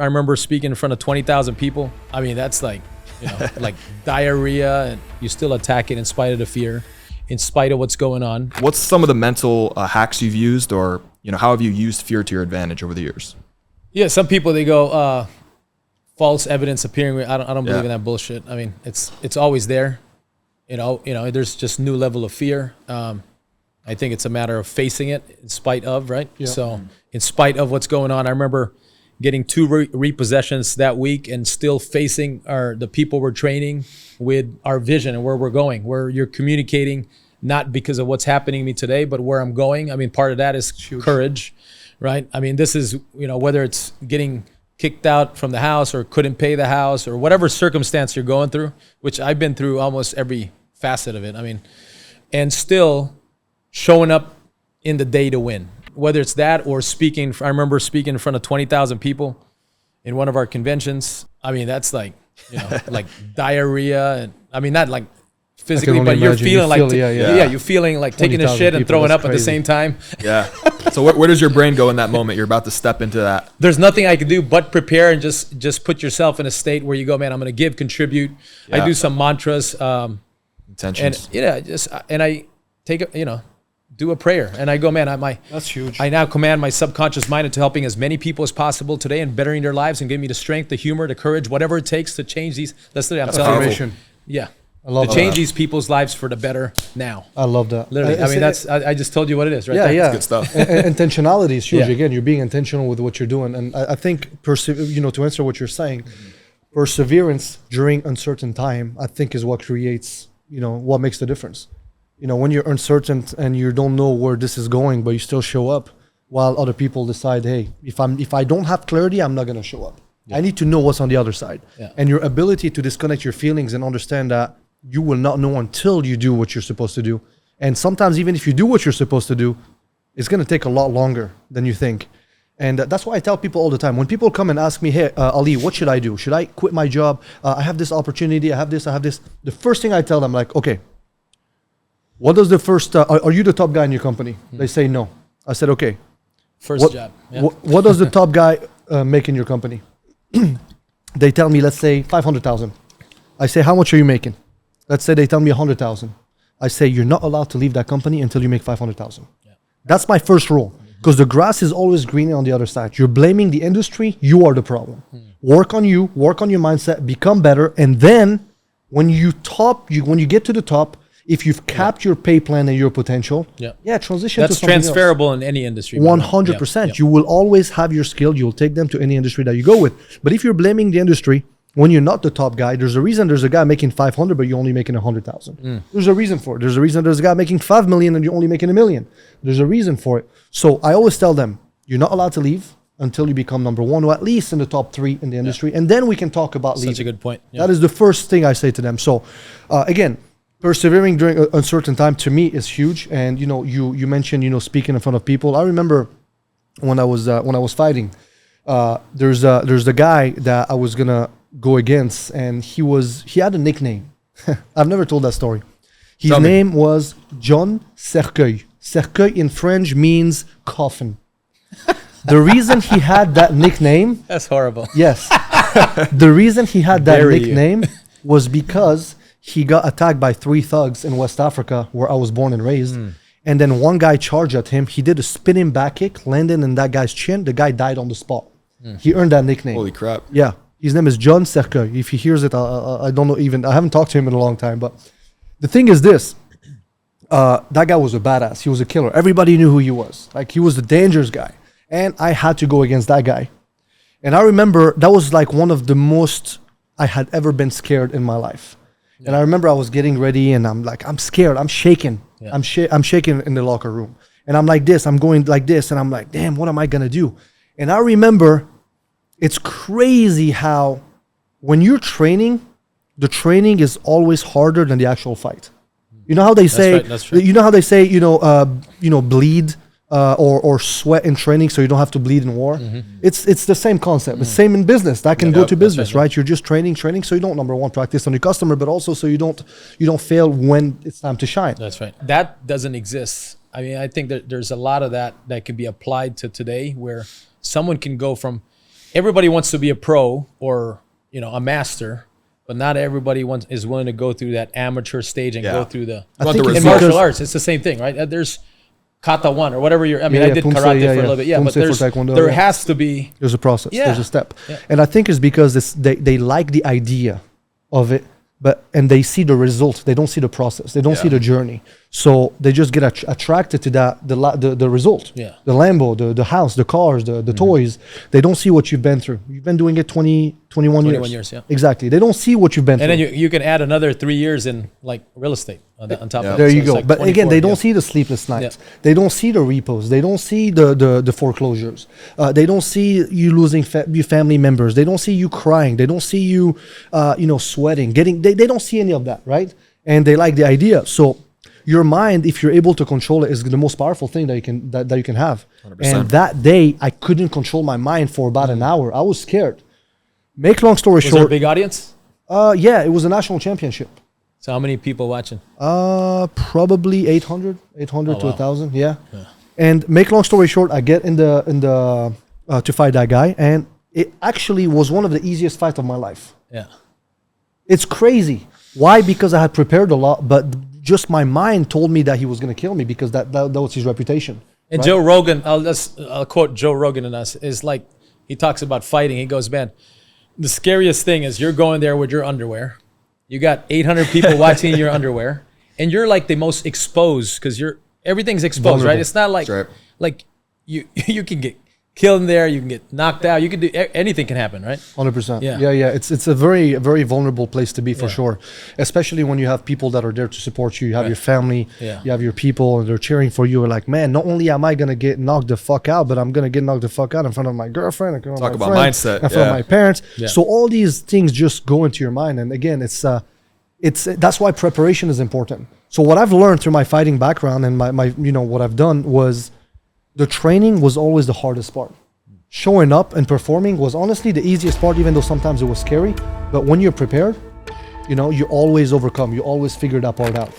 I remember speaking in front of 20,000 people. I mean, that's like, like diarrhea, and you still attack it in spite of the fear, in spite of what's going on. What's some of the mental hacks you've used, or how have you used fear to your advantage over the years? Yeah, some people, they go false evidence appearing. I don't believe in that bullshit. I mean, it's always there. There's just new level of fear. I think it's a matter of facing it in spite of, right? Yeah. So in spite of what's going on, I remember getting 2 repossessions that week and still facing the people we're training with our vision and where we're going, where you're communicating not because of what's happening to me today, but where I'm going. I mean, part of that is courage, right? I mean, this is, whether it's getting kicked out from the house or couldn't pay the house or whatever circumstance you're going through, which I've been through almost every facet of it. I mean, and still showing up in the day to win. Whether it's that or speaking, I remember speaking in front of 20,000 people in one of our conventions. I mean, that's like, like diarrhea, and I mean, not like physically, but you're feeling you're feeling like taking a shit and throwing up at the same time. Yeah. So where does your brain go in that moment? You're about to step into that. There's nothing I can do but prepare and just put yourself in a state where you go, man, I'm going to contribute. Yeah. I do some mantras. Intentions. And I take do a prayer, and I go, man, that's huge. I now command my subconscious mind into helping as many people as possible today and bettering their lives and giving me the strength, the humor, the courage, whatever it takes to change these. That's I'm telling you. Yeah. I love to change these people's lives for the better now. I love that. Literally. I mean, I just told you what it is, right? Yeah, there. yeah. That's good stuff. Intentionality is huge. Yeah. Again, you're being intentional with what you're doing. And I think, to answer what you're saying, perseverance during uncertain time, I think, is what creates, what makes the difference. When you're uncertain and you don't know where this is going, but you still show up, while other people decide, hey, if I don't have clarity, I'm not going to show up. Yeah. I need to know what's on the other side. Yeah. And your ability to disconnect your feelings and understand that you will not know until you do what you're supposed to do. And sometimes even if you do what you're supposed to do, it's going to take a lot longer than you think. And that's why I tell people all the time, when people come and ask me, hey, Ali, what should I do? Should I quit my job? I have this opportunity. I have this. The first thing I tell them, like, okay, what does the first, are you the top guy in your company? They say no. I said, okay. First job. Yeah. What does the top guy make in your company? They tell me, let's say 500,000. I say, how much are you making? Let's say they tell me 100,000. I say, you're not allowed to leave that company until you make 500,000. Yeah. That's my first rule. Because the grass is always greener on the other side. You're blaming the industry. You are the problem. Work on you. Work on your mindset. Become better. And then when you get to the top, if you've capped your pay plan and your potential, transition to something transferable else. In any industry. 100%. You will always have your skill. You'll take them to any industry that you go with. But if you're blaming the industry, when you're not the top guy, there's a reason there's a guy making 500, but you're only making 100,000. There's a reason for it. There's a reason there's a guy making 5 million and you're only making 1 million. There's a reason for it. So I always tell them, you're not allowed to leave until you become number 1 or at least in the top 3 in the industry. And then we can talk about leaving. Such a good point. Yeah. That is the first thing I say to them. So again, persevering during an uncertain time to me is huge. And you mentioned speaking in front of people. I remember when I was fighting, there's a guy that I was gonna go against, and he had a nickname. I've never told that story. His name was John Cercueil. Cercueil in French means coffin. The reason he had that nickname, that's horrible. Yes. The reason he had that nickname was because he got attacked by 3 thugs in West Africa, where I was born and raised. And then one guy charged at him. He did a spinning back kick, landed in that guy's chin. The guy died on the spot. He earned that nickname. Holy crap. Yeah. His name is John Cercueil. If he hears it, I don't know even. I haven't talked to him in a long time. But the thing is this. That guy was a badass. He was a killer. Everybody knew who he was. Like, he was the dangerous guy. And I had to go against that guy. And I remember that was like one of the most I had ever been scared in my life. Yeah. And I remember I was getting ready and I'm like, I'm scared. I'm shaking. Yeah. I'm shaking in the locker room. And I'm like this. I'm going like this. And I'm like, damn, what am I going to do? And I remember it's crazy how when you're training, the training is always harder than the actual fight. You know how they say, that's right. You know how they say, bleed or sweat in training so you don't have to bleed in war. It's the same concept. The same in business. That can go to business, right? You're just training so you don't, number one, practice on your customer, but also so you don't fail when it's time to shine. That's right. That doesn't exist. I mean, I think that there's a lot of that can be applied to today, where someone can go from everybody wants to be a pro or, you know, a master, but not everybody is willing to go through that amateur stage and go through the. I think In martial arts, it's the same thing, right? There's kata one or whatever I did Pumse, karate for a little bit, but there has to be. There's a process. Yeah. There's a step, and I think it's because they like the idea of it, and they see the result. They don't see the process. They don't see the journey. So they just get attracted to the result. Yeah. The Lambo, the house, the cars, the toys. They don't see what you've been through. You've been doing it 21 years. 21 years, yeah. Exactly. They don't see what you've been through. And then you can add another 3 years in like real estate on top of that. There you So go. like But again, 24, they don't see the sleepless nights. Yeah. They don't see the repos. They don't see the foreclosures. They don't see you losing your family members. They don't see you crying. They don't see you, sweating. They don't see any of that, right? And they like the idea. So your mind, if you're able to control it, is the most powerful thing that you can have. 100%. And that day, I couldn't control my mind for about an hour. I was scared. Make long story short. Was there a big audience? Yeah, it was a national championship. So how many people watching? Probably 800 to 1,000. Yeah. Yeah. And make long story short, I get in the to fight that guy, and it actually was one of the easiest fights of my life. Yeah. It's crazy. Why? Because I had prepared a lot, but just my mind told me that he was going to kill me because that was his reputation. And right? Joe Rogan, I'll quote Joe Rogan in us, is like, he talks about fighting. He goes, man, the scariest thing is you're going there with your underwear. You got 800 people watching your underwear, and you're like the most exposed because everything's exposed, Vulnerable. right? It's not like like you can get killed in there, you can get knocked out, you can do anything can happen, right? 100%. Yeah. Yeah. It's a very, very vulnerable place to be for sure, especially when you have people that are there to support you. You have your family, you have your people, and they're cheering for you. You're like, man, not only am I gonna get knocked the fuck out, but I'm gonna get knocked the fuck out in front of my girlfriend, in front of my friend, mindset, in front of my parents. Yeah. So all these things just go into your mind, and again, it's that's why preparation is important. So what I've learned through my fighting background and my what I've done was, the training was always the hardest part. Showing up and performing was honestly the easiest part, even though sometimes it was scary. But when you're prepared, you always overcome. You always figure that part out.